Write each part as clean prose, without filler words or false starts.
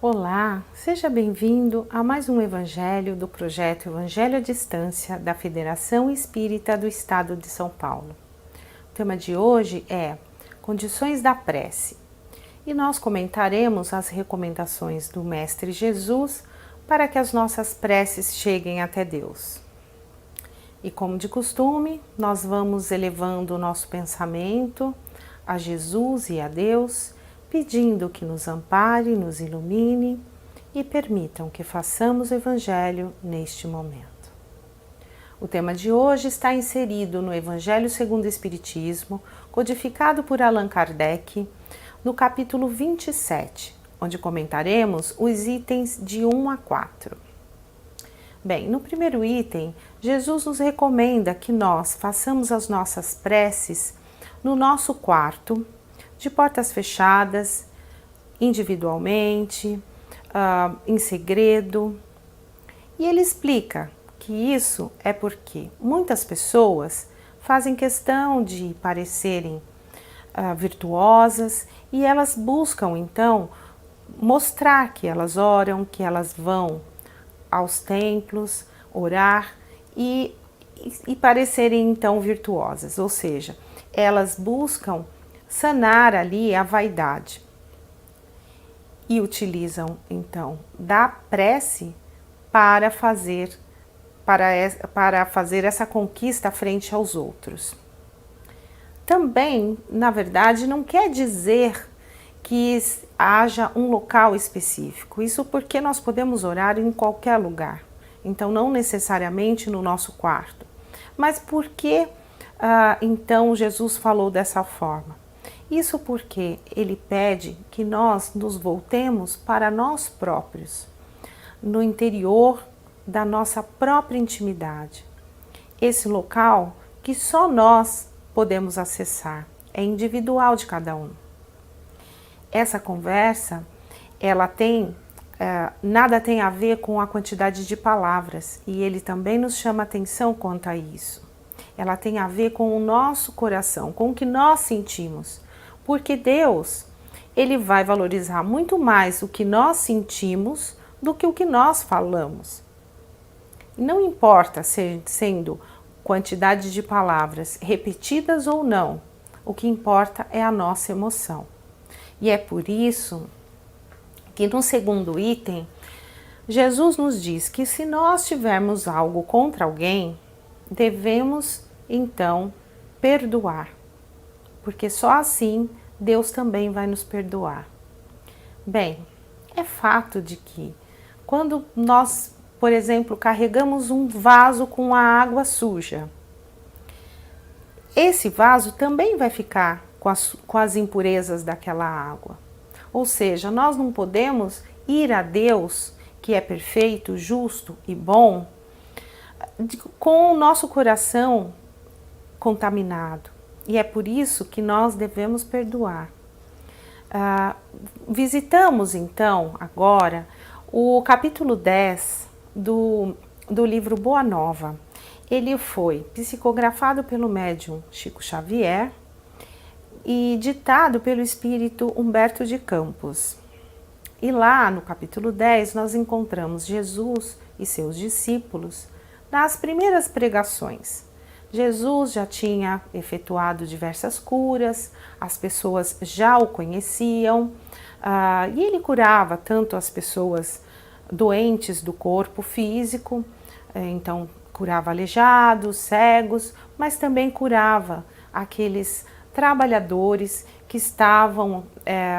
Olá, seja bem-vindo a mais um Evangelho do projeto Evangelho à Distância da Federação Espírita do Estado de São Paulo. O tema de hoje é Condições da Prece e nós comentaremos as recomendações do Mestre Jesus para que as nossas preces cheguem até Deus. E como de costume, nós vamos elevando o nosso pensamento a Jesus e a Deus, pedindo que nos ampare, nos ilumine e permitam que façamos o Evangelho neste momento. O tema de hoje está inserido no Evangelho segundo o Espiritismo, codificado por Allan Kardec, no capítulo 27, onde comentaremos os itens de 1 a 4. Bem, no primeiro item, Jesus nos recomenda que nós façamos as nossas preces no nosso quarto, de portas fechadas, individualmente, em segredo. E ele explica que isso é porque muitas pessoas fazem questão de parecerem virtuosas e elas buscam então mostrar que elas oram, que elas vão aos templos orar e parecerem então virtuosas, ou seja, elas buscam sanar ali a vaidade e utilizam então da prece para fazer essa conquista frente aos outros. Também, na verdade, não quer dizer que haja um local específico, isso porque nós podemos orar em qualquer lugar, então não necessariamente no nosso quarto, mas porque então Jesus falou dessa forma. Isso porque ele pede que nós nos voltemos para nós próprios, no interior da nossa própria intimidade. Esse local que só nós podemos acessar, é individual de cada um. Essa conversa, ela nada tem a ver com a quantidade de palavras e ele também nos chama atenção quanto a isso. Ela tem a ver com o nosso coração, com o que nós sentimos. Porque Deus, ele vai valorizar muito mais o que nós sentimos do que o que nós falamos. Não importa sendo quantidade de palavras repetidas ou não, o que importa é a nossa emoção. E é por isso que no segundo item, Jesus nos diz que se nós tivermos algo contra alguém, devemos então perdoar. Porque só assim Deus também vai nos perdoar. Bem, é fato de que quando nós, por exemplo, carregamos um vaso com a água suja, esse vaso também vai ficar com as impurezas daquela água. Ou seja, nós não podemos ir a Deus, que é perfeito, justo e bom, com o nosso coração contaminado. E é por isso que nós devemos perdoar. Visitamos então agora o capítulo 10 do livro Boa Nova. Ele foi psicografado pelo médium Chico Xavier e ditado pelo espírito Humberto de Campos. E lá no capítulo 10 nós encontramos Jesus e seus discípulos nas primeiras pregações. Jesus já tinha efetuado diversas curas, as pessoas já o conheciam e ele curava tanto as pessoas doentes do corpo físico, então curava aleijados, cegos, mas também curava aqueles trabalhadores que estavam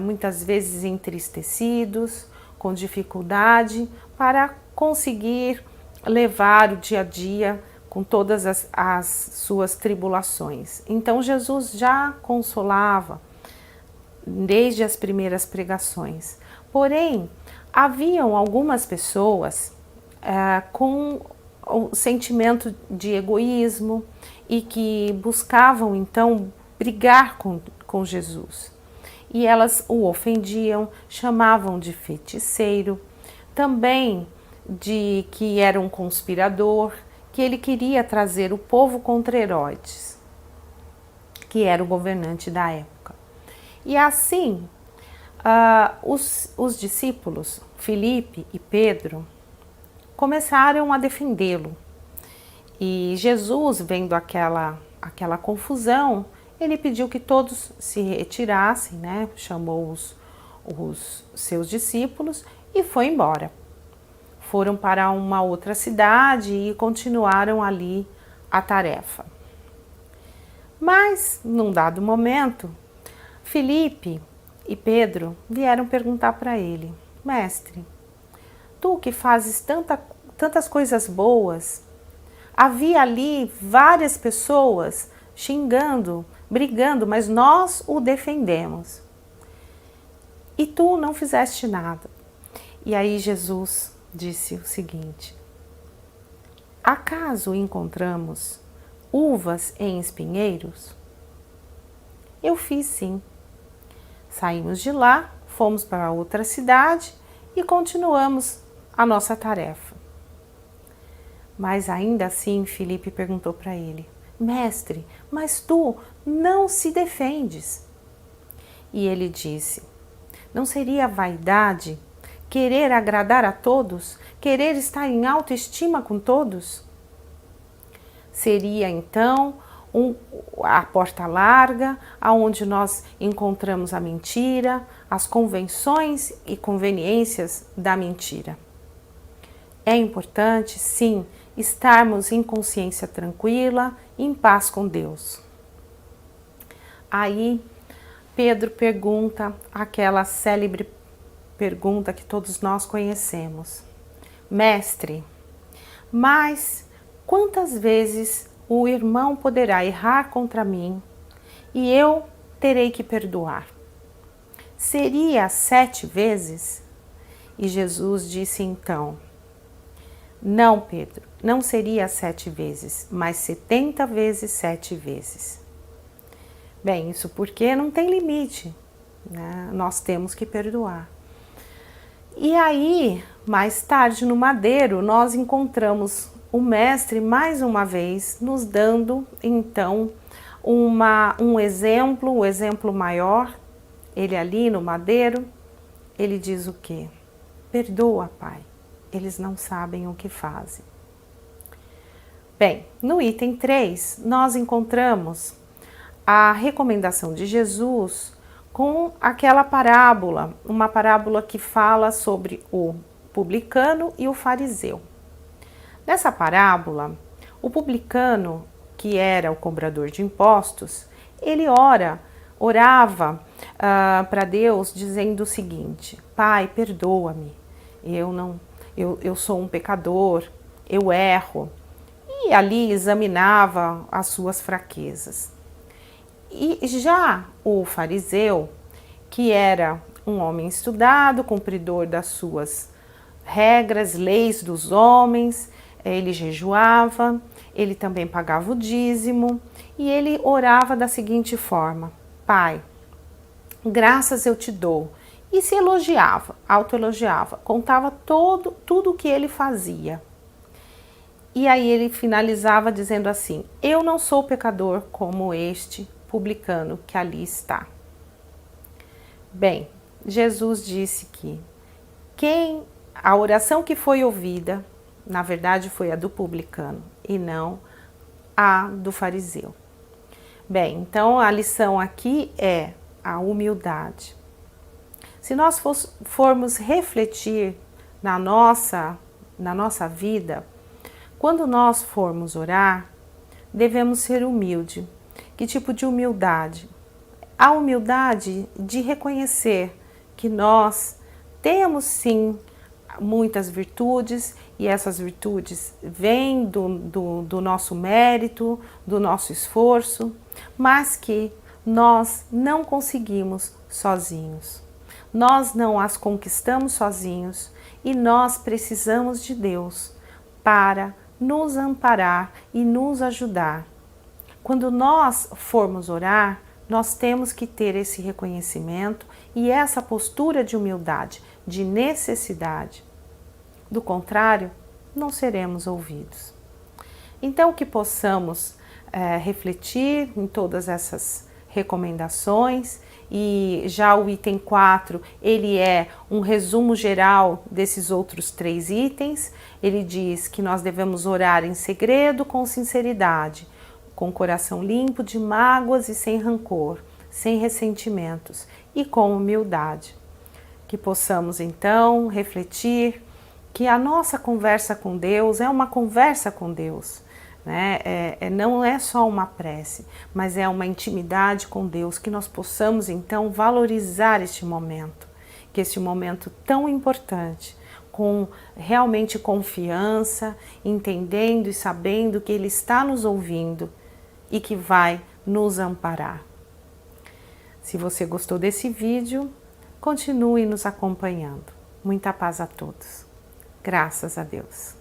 muitas vezes entristecidos, com dificuldade para conseguir levar o dia a dia com todas as suas tribulações. Então Jesus já consolava desde as primeiras pregações. Porém, haviam algumas pessoas com o sentimento de egoísmo e que buscavam então brigar com Jesus. E elas o ofendiam, chamavam de feiticeiro, também de que era um conspirador, que ele queria trazer o povo contra Herodes, que era o governante da época. E assim, Os discípulos, Filipe e Pedro, começaram a defendê-lo. E Jesus, vendo aquela confusão, ele pediu que todos se retirassem, né? Chamou os seus discípulos e foi embora. Foram para uma outra cidade e continuaram ali a tarefa. Mas, num dado momento, Filipe e Pedro vieram perguntar para ele: Mestre, tu que fazes tantas coisas boas, havia ali várias pessoas xingando, brigando, mas nós o defendemos. E tu não fizeste nada. E aí Jesus disse o seguinte: acaso encontramos uvas em espinheiros? Eu fiz sim. Saímos de lá, fomos para outra cidade e continuamos a nossa tarefa. Mas ainda assim Filipe perguntou para ele: Mestre, mas tu não se defendes. E ele disse: não seria vaidade querer agradar a todos, querer estar em autoestima com todos? Seria então a porta larga, aonde nós encontramos a mentira, as convenções e conveniências da mentira. É importante, sim, estarmos em consciência tranquila, em paz com Deus. Aí Pedro pergunta aquela célebre pergunta que todos nós conhecemos: Mestre, mas quantas vezes o irmão poderá errar contra mim e eu terei que perdoar? Seria 7 vezes? E Jesus disse então: não, Pedro, não seria 7 vezes, mas 70 vezes 7 vezes. Bem, isso porque não tem limite, né? Nós temos que perdoar. E aí, mais tarde no madeiro, nós encontramos o mestre mais uma vez nos dando então um exemplo, o exemplo maior. Ele ali no madeiro, ele diz o quê? Perdoa, Pai, eles não sabem o que fazem. Bem, no item 3, nós encontramos a recomendação de Jesus com aquela parábola, uma parábola que fala sobre o publicano e o fariseu. Nessa parábola, o publicano, que era o cobrador de impostos, ele orava para Deus dizendo o seguinte: Pai, perdoa-me, eu sou um pecador, eu erro. E ali examinava as suas fraquezas. E já o fariseu, que era um homem estudado, cumpridor das suas regras, leis dos homens, ele jejuava, ele também pagava o dízimo e ele orava da seguinte forma: Pai, graças eu te dou. E se elogiava, autoelogiava, contava tudo o que ele fazia. E aí ele finalizava dizendo assim: eu não sou pecador como este publicano que ali está. Bem, Jesus disse que a oração que foi ouvida, na verdade foi a do publicano e não a do fariseu. Bem, então a lição aqui é a humildade. Se nós formos refletir na nossa vida, quando nós formos orar, devemos ser humildes. Que tipo de humildade? A humildade de reconhecer que nós temos sim muitas virtudes e essas virtudes vêm do nosso mérito, do nosso esforço, mas que nós não conseguimos sozinhos. Nós não as conquistamos sozinhos e nós precisamos de Deus para nos amparar e nos ajudar. Quando nós formos orar, nós temos que ter esse reconhecimento e essa postura de humildade, de necessidade. Do contrário, não seremos ouvidos. Então, que possamos refletir em todas essas recomendações e já o item 4, ele é um resumo geral desses outros 3 itens. Ele diz que nós devemos orar em segredo com sinceridade, com coração limpo de mágoas e sem rancor, sem ressentimentos e com humildade. Que possamos então refletir que a nossa conversa com Deus é uma conversa com Deus, né? Não é só uma prece, mas é uma intimidade com Deus, que nós possamos então valorizar este momento, que este momento tão importante, com realmente confiança, entendendo e sabendo que Ele está nos ouvindo e que vai nos amparar. Se você gostou desse vídeo, continue nos acompanhando. Muita paz a todos. Graças a Deus.